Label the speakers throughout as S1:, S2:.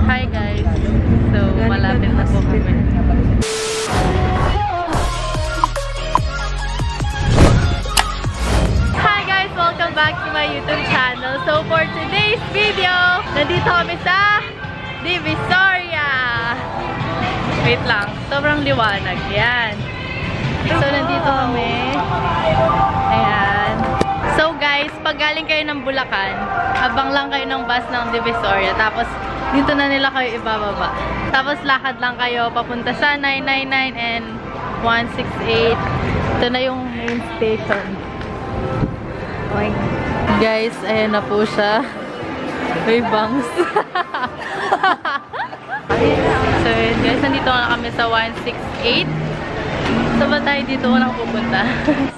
S1: Hi guys! So, malapit na po kami. Hi guys! Welcome back to my YouTube channel. So, for today's video, nandito kami sa Divisoria. Wait lang. Sobrang liwanag. Yan. So, nandito kami. Ayan. So, guys, pag galing kayo ng Bulacan, abang lang kayo ng bus ng Divisoria. Tapos, dito na nila kayo ibababa. Tapos, lakad lang kayo papunta sa 999 and 168. Ito na yung main station. Okay. Guys, ayan na po siya. May bangs. So, yun, guys, nandito na kami sa 168. So, ba tayo dito unang pupunta?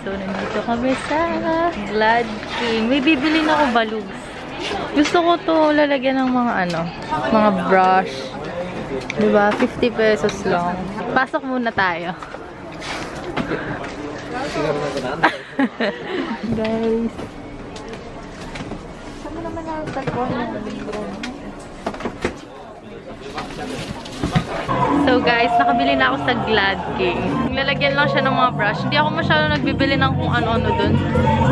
S1: So, nandito kami sa Glad King. May bibili na ako balugs. Gusto ko to lalagyan ng mga mga brush. Diba? 50 pesos lang. Pasok muna tayo. Guys. Saan naman nakatagpuan ng libro? So guys, nakabili na ako sa Glad King. Lalagyan lang siya ng mga brush. Hindi ako masyado nagbibili ng kung ano-ano dun.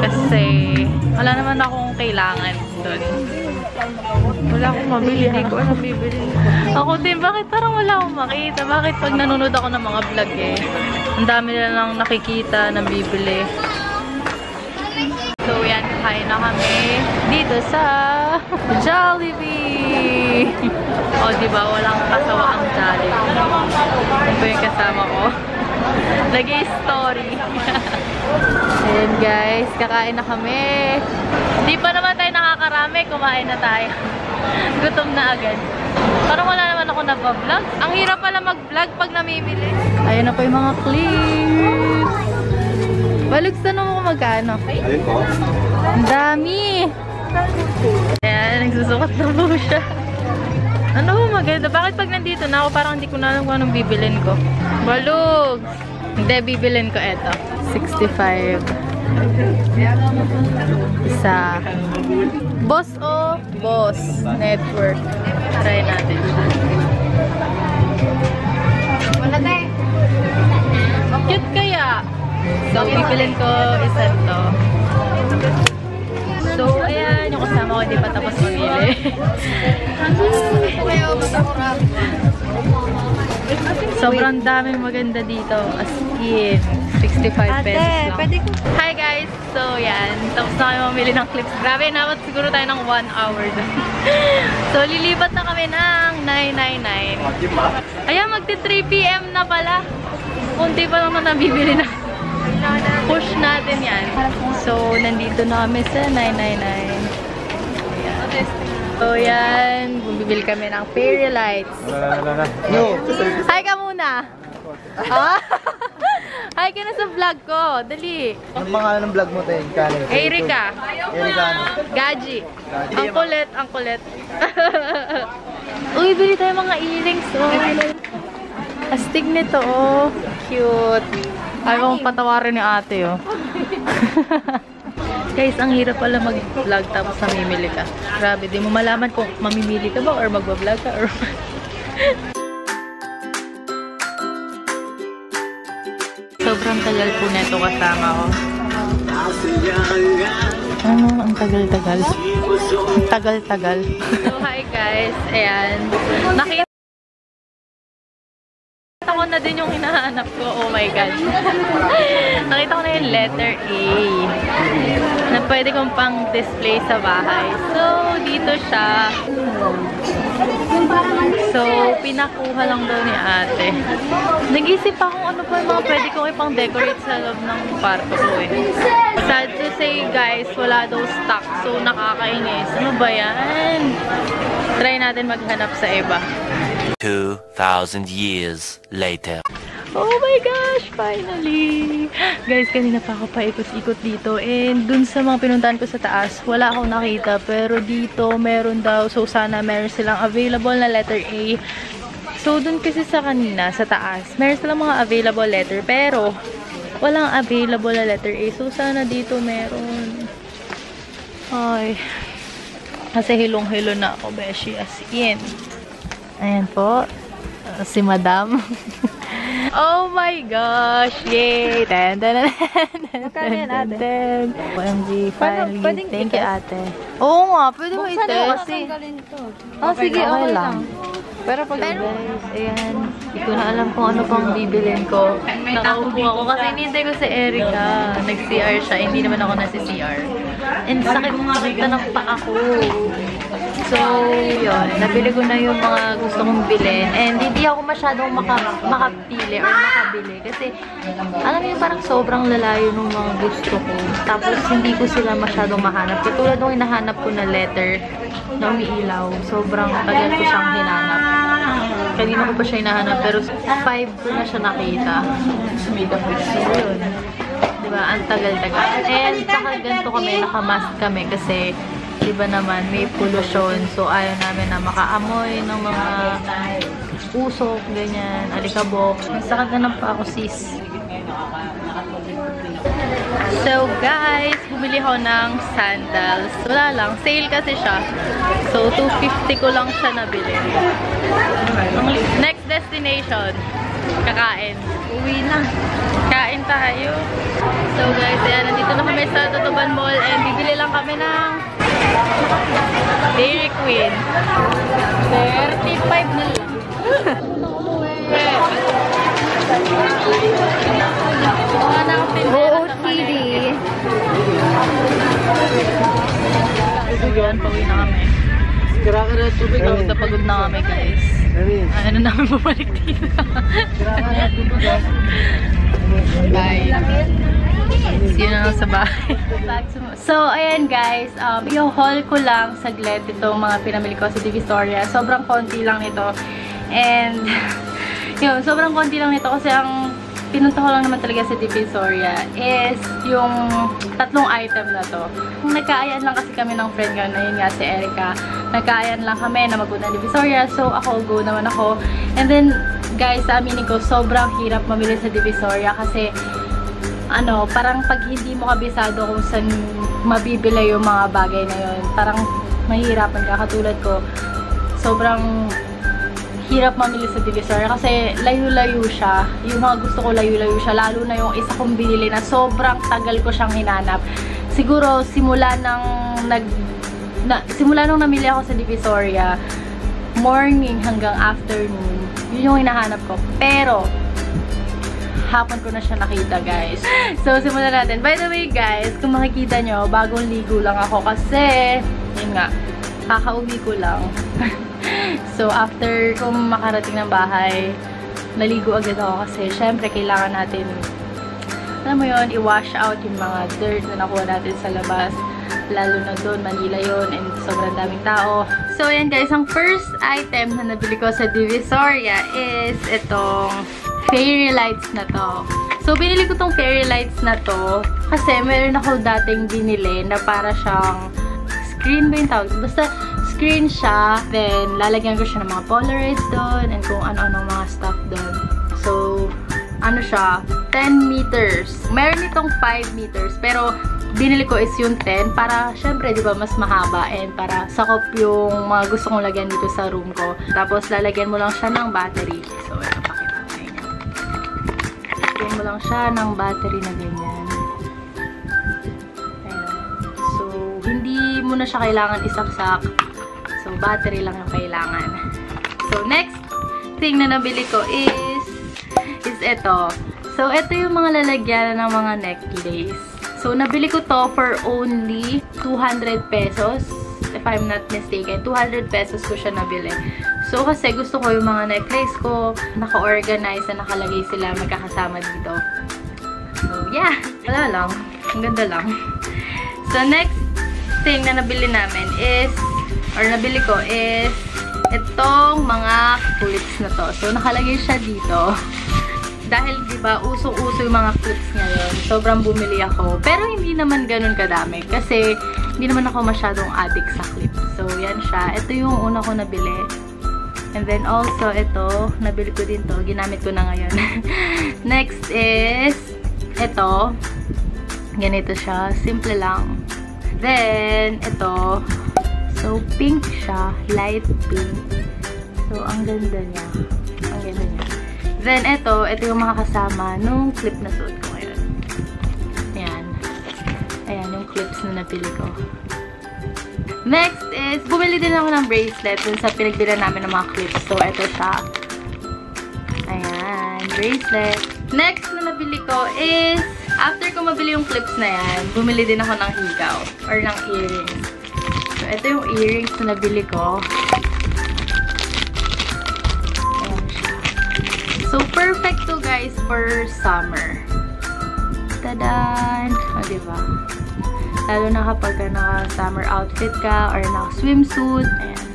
S1: Kasi wala naman akong kailangan dun. Wala akong mabili. Hindi ko anong bibili. Ako din, bakit parang wala akong makita? Bakit pag nanonood ako ng mga vlog ang dami nila lang nakikita na bibili. So yan, kain na kami dito sa Jollibee. O diba, walang kasawa ang Jollibee. Ito yung kasama ko. Nag-i-story. Ayan guys, kakain na kami. Di pa naman tayo nakakarami, kumain na tayo. Gutom na agad. Parang wala naman ako nagpa-vlog. Ang hirap pala mag-vlog pag namimili. Ayan na po yung mga clips. Balugs na naman kung magkano.
S2: Ayun po.
S1: Ang dami! Ayan, nagsusukat na po siya. Ano ba maganda? Bakit pag nandito na ako, parang hindi ko na alam kung anong bibilin ko. Balugs! Hindi, bibilin ko ito. 65. Isa. Boss o Boss Network. Try natin siya. Wala tayo. Cute kaya. So, bibilin ko isa to. So, ayan, yung kasama ko hindi pa tapos mamili. Sobrang daming maganda dito. As in, 65 pesos lang. Hi guys! So, yan. Tapos na kayo mamili ng clips. Grabe, nabat siguro tayo ng 1 hour doon. So, lilipat na kami ng 999. Ayan, magti 3 PM na pala. Kunti pa naman nabibili na. Push natin yan. So, nandito na kami sa 999. Ayan. So, yan. Bumibili kami ng fairy lights.
S2: No.
S1: Hi ka muna! Ah? Hi ka na sa vlog ko. Dali.
S2: Anong pangalan ng vlog mo, Ten?
S1: Erika.
S2: Erika.
S1: Gaji. Ang kulit, ang kulit. Uy, bili tayo mga earrings. Oh. Astig nito, oh. Cute. Ayaw kong patawarin ni ate, oh. Guys, ang hirap pala mag-vlog tapos namimili ka. Grabe, di mo malaman kung mamimili ka ba or magbablog ka or... Sobrang tagal po neto kasama ko. Ano? Ang tagal-tagal. Ang tagal-tagal. So, hi guys. Ayan. Nakita ko na din yung hinahanap ko. Oh my God. Nakita ko na yung letter A na pwede kong pang display sa bahay. So, dito siya. So, pinakuha lang daw ni ate. Nag-isip pa kung ano pa yung mga pwede kong ipang decorate sa loob ng kwarto ko eh. Sad to say guys, wala daw stock. So, nakakainis. Ano ba yan? Try natin maghanap sa iba.
S3: 2,000 years later.
S1: Oh my gosh! Finally! Guys, kanina pa ako paikot-ikot dito. And dun sa mga pinuntahan ko sa taas, wala akong nakita. Pero dito, meron daw. So, sana meron silang available na letter A. So, dun kasi sa kanina, sa taas, meron silang mga available letter. Pero, walang available na letter A. So, sana dito meron. Ay. Kasi hilong-hilo na ako, beshi. As in. Ayan po. Si Madam. Oh my gosh! Yay! OMG, finally. Thank you, ate. Oo nga, pwede mo i-test. Oh, sige, okay lang. Pero pag guys, ayan, hindi ko na alam kung ano pang bibilin ko. Nakaupo ako kasi hinintay ko si Erica. Nag-CR siya, hindi naman ako nasi-CR. And sakit na ng paa ko. So, yun. Nabili ko na yung mga gusto kong bilhin. And hindi ako masyadong makapili or makabili. Kasi, alam niyo, parang sobrang lalayo ng mga gusto ko. Tapos, hindi ko sila masyadong mahanap. Katulad nung hinahanap ko na letter na umiilaw. Sobrang tagal ko siyang hinanap. Kanina ko pa siya hinahanap. Pero 5 ko na siya nakita. So, yun. Diba? Ang tagal-tagal. And, saka ganito kami, nakamask kami kasi diba naman, may pollution. So, ayaw namin na makaamoy ng mga usok, ganyan, alikabok. Masakit na ng pa ako, sis. So, guys, bumili ako ng sandals. Wala lang. Sale kasi siya. So, 250 ko lang siya nabili. Next destination, kakain. Uwi na. Kain tayo. So, guys, ayan, nandito na kami sa Tutuban Mall and bibili lang kami ng Dairy Queen. 35 na lang. OOTD. Ayan, pauwi na kami. Pagod na pagod na kami, guys. Ano namin bumalik dito. Bye. See you na sa bahay. So, ayan guys. I-haul ko lang saglit itong mga pinamili ko sa Divisoria. Sobrang konti lang ito. And, yun, sobrang konti lang ito kasi ang pinunta ko lang naman talaga sa Divisoria is yung 3 item na to. Nagkaayaan lang kasi kami ng friend ko na yun nga si Erica. Nagkaayaan lang kami na mag-go ng Divisoria. So, ako, go naman ako. And then, guys, aminin ko, sobrang hirap mamili sa Divisoria kasi ano, parang pag hindi mo kabisado kung saan mabibili yung mga bagay na yun, parang mahihirapan ka. Katulad ko, sobrang hirap mamili sa Divisoria kasi layo-layo siya. Yung mga gusto ko layo-layo siya. Lalo na yung isa kong binili na sobrang tagal ko siyang hinanap. Siguro, simula nung namili ako sa Divisoria, morning hanggang afternoon, yun yung hinahanap ko. Pero, hapon ko na siya nakita, guys. So, simulan natin. By the way, guys, kung makikita nyo, bagong ligo lang ako kasi, yun nga, kakauwi ko lang. So, after kung makarating ng bahay, naligo agad ako kasi, syempre, kailangan natin, alam mo yun, i-wash out yung mga dirt na nakuha natin sa labas. Lalo na doon, Manila yun, and sobrang daming tao. So, ayan guys, ang first item na nabili ko sa Divisoria is itong fairy lights na to. So, binili ko tong fairy lights na to kasi meron ako dating binili na para siyang screen ba yung tawag? Basta screen siya, then lalagyan ko siya ng mga Polaroids doon and kung ano-ano mga stuff doon. So, ano siya? 10 meters. Meron itong 5 meters, pero binili ko is yung 10 para, syempre, di ba, mas mahaba and para sakop yung mga gusto kong lagyan dito sa room ko. Tapos, lalagyan mo lang siya ng battery. So, ito, pakita ko na yun. Lalagyan mo lang siya ng battery na ganyan. Ayan. So, hindi mo na siya kailangan isaksak. So, battery lang yung kailangan. So, next thing na nabili ko is ito. So, ito yung mga lalagyan ng mga necklace. So, nabili ko to for only 200 pesos. If I'm not mistaken, 200 pesos ko siya nabili. So, kasi gusto ko yung mga necklace ko, naka-organize na nakalagay sila magkakasama dito. So, yeah. Wala lang. Ang ganda lang. So, next thing na nabili namin is, or nabili ko is, itong mga clips na to. So, nakalagay siya dito. Dahil, diba, usong-uso yung mga clips ngayon. Sobrang bumili ako. Pero, hindi naman ganun kadami. Kasi, hindi naman ako masyadong addict sa clips. So, yan siya. Ito yung una ko nabili. And then, also, ito. Nabili ko din to. Ginamit ko na ngayon. Next is, ito. Ganito siya. Simple lang. Then, ito. So, pink siya. Light pink. So, ang ganda niya. Ang ganda niya. Then, ito yung mga kasama nung clip na suot ko ngayon. Ayan. Ayan, yung clips na napili ko. Next is, bumili din ako ng bracelet dun sa pinagbilan namin ng mga clips. So, ito siya. Ayan, bracelet. Next na nabili ko is, after ko mabili yung clips na yan, bumili din ako ng higaw or ng earrings. So, ito yung earrings na nabili ko. Ayan siya. So, perfect to guys for summer. Tadan! O, diba? Lalo na kapag naka-summer outfit ka or naka-swimsuit. Ayan.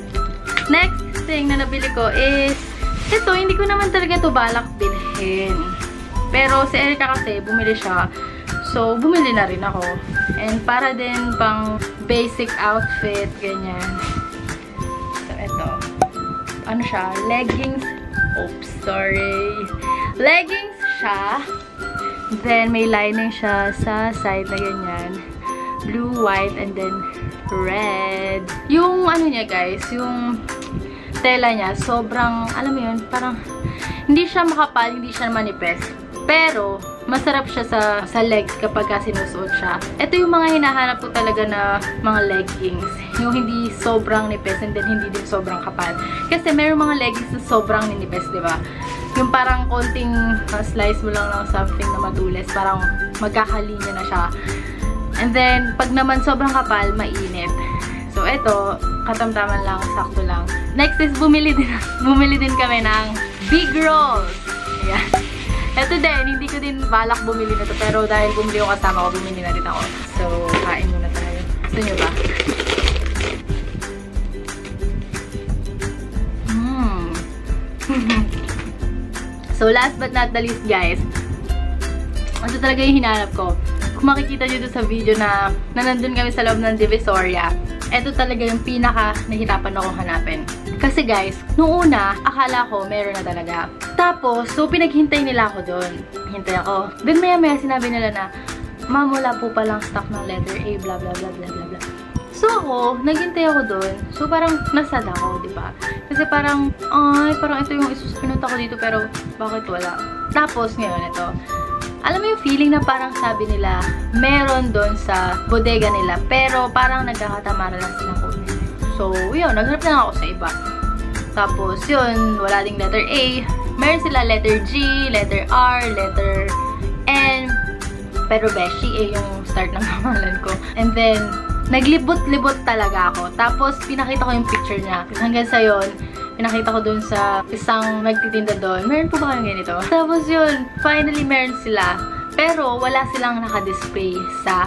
S1: Next thing na nabili ko is, ito, hindi ko naman talaga ito balak bilhin. Pero si Erica kasi, bumili siya. So, bumili na rin ako. And para din pang basic outfit, ganyan. So, ito. Ano siya? Leggings. Oops, sorry. Leggings siya. Then, may lining siya sa side na ganyan. Blue, white, and then red. Yung ano niya guys, yung tela niya, sobrang, alam mo yun, parang hindi siya makapal, hindi siya manipis. Pero, masarap siya sa legs kapag sinusuot siya. Ito yung mga hinahanap ko talaga na mga leggings. Yung hindi sobrang nipis and then hindi din sobrang kapal. Kasi mayroong mga leggings na sobrang ninipis, di ba? Yung parang konting slice mo lang ng something na matulis, parang magkakalinya na siya. And then, pag naman sobrang kapal, mainit. So, ito, katamtaman lang, sakto lang. Next is, bumili din kami ng big rolls. Ayan. Ito din, hindi ko din balak bumili na to. Pero dahil bumili yung kasama ko, bumili na rin ako. So, kain muna tayo. Gusto nyo ba? So, last but not the least, guys. Ito talaga yung hinanap ko. Kung makikita nyo doon sa video na nandun kami sa loob ng Divisoria, ito talaga yung pinaka nahirapan ako hanapin. Kasi guys, noong una, akala ko meron na talaga. Tapos, so pinaghintay nila ako doon. Hintay ako. Then maya sinabi nila na, ma'am, wala po palang stock ng letter A, blah blah blah blah blah blah. So ako, naghintay ako doon. So parang nasad ako, di ba? Kasi parang, ay, parang ito yung pinunta ko dito pero bakit wala? Tapos ngayon ito. Alam mo yung feeling na parang sabi nila, meron doon sa bodega nila, pero parang nagkakatamara lang sila kunin. So, yun, naghanap na ako sa iba. Tapos, yun, wala ding letter A. Meron sila letter G, letter R, letter N. Pero beshi, yung start ng pangalan ko. And then, naglibot-libot talaga ako. Tapos, pinakita ko yung picture niya. Hanggang sa yun, pinakita ko dun sa isang nagtitinda doon. Meron po ba kayong ganito? Tapos yun, finally meron sila. Pero wala silang naka-display sa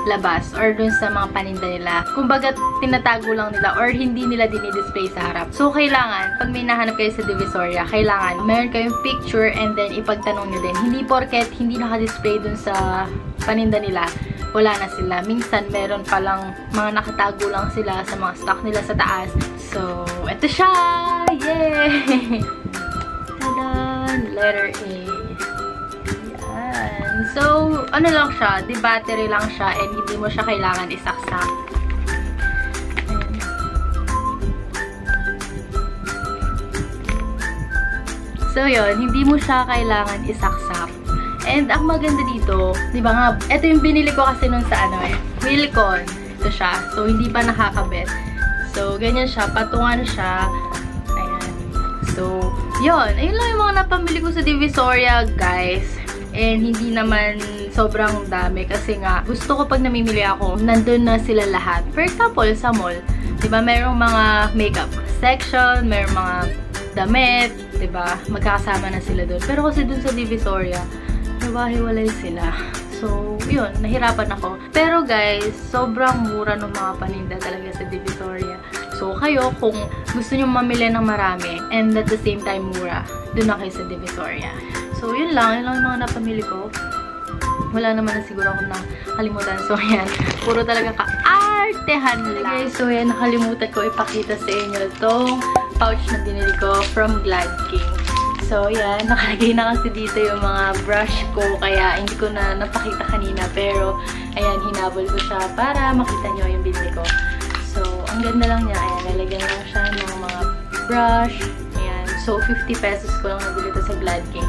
S1: labas or dun sa mga paninda nila. Kumbaga, tinatago lang nila or hindi nila dinidisplay sa harap. So, kailangan, pag may nahanap kayo sa Divisoria, kailangan meron kayong picture and then ipagtanong nyo din. Hindi porket hindi naka-display dun sa paninda nila, wala na sila. Minsan, meron palang mga nakatago lang sila sa mga stock nila sa taas. So, ito siya! Yay! Tadan! Letter A. Yan. So, ano lang siya, di battery lang siya and hindi mo siya kailangan isaksak. Ayan. So, yun, hindi mo siya kailangan isaksak. And ang maganda dito, di ba nga, ito yung binili ko kasi nun sa Wilcon. Ito siya. So, hindi pa nakakabit. So, ganyan siya. Patungan siya. Ayan. So, yun. Ayun lang yung mga napamili ko sa Divisoria, guys. And hindi naman sobrang dami. Kasi nga, gusto ko pag namimili ako, nandun na sila lahat. For example, sa mall, di ba, merong mga makeup section, merong mga damit, di ba, magkakasama na sila dun. Pero kasi dun sa Divisoria, hiwa-hiwalay sila. So, yun, nahirapan ako. Pero guys, sobrang mura ng mga paninda talaga sa Divisoria. So, kayo, kung gusto nyo mamili ng marami and at the same time mura, dun na kayo sa Divisoria. So, yun lang yung mga napamili ko. Wala naman na siguro akong nakalimutan. So, yan, puro talaga ka-artehan lang. Okay, so yan, nakalimutan ko ipakita sa inyo itong pouch na binili ko from Glad King. So, yan. Nakalagay na kasi dito yung mga brush ko. Kaya, hindi ko na napakita kanina. Pero, ayan, hinabol ko siya para makita nyo yung binili ko. So, ang ganda lang niya. Ayan, lalagyan lang siya ng mga brush. Ayan. So, 50 pesos ko lang nabili ito sa Glad King.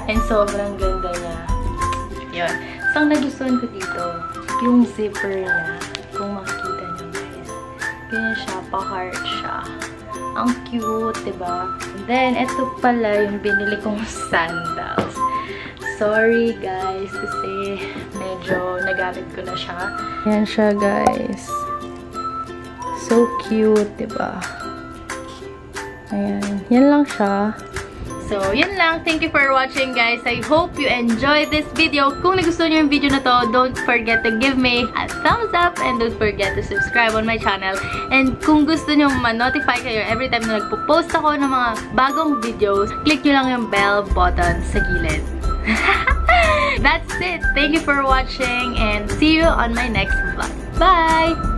S1: And sobrang ganda niya. Yun. So, ang nagustuhan ko dito, yung zipper niya. Kung makikita niyo guys. Ganyan siya. Pa-heart siya. Ang cute, diba? And then, ito pala yung binili kong sandals. Sorry guys, kasi medyo nagamit ko na siya. Ayan siya guys. So cute, diba? Ayan. Yan lang siya. So, yun lang. Thank you for watching guys. I hope you enjoyed this video. Kung nagustuhan niyo yung video na to, don't forget to give me a thumbs up and don't forget to subscribe on my channel. And kung gusto niyo ma-notify kayo every time na nagpo-post ako ng mga bagong videos, click nyo lang yung bell button sa gilid. That's it. Thank you for watching and see you on my next vlog. Bye!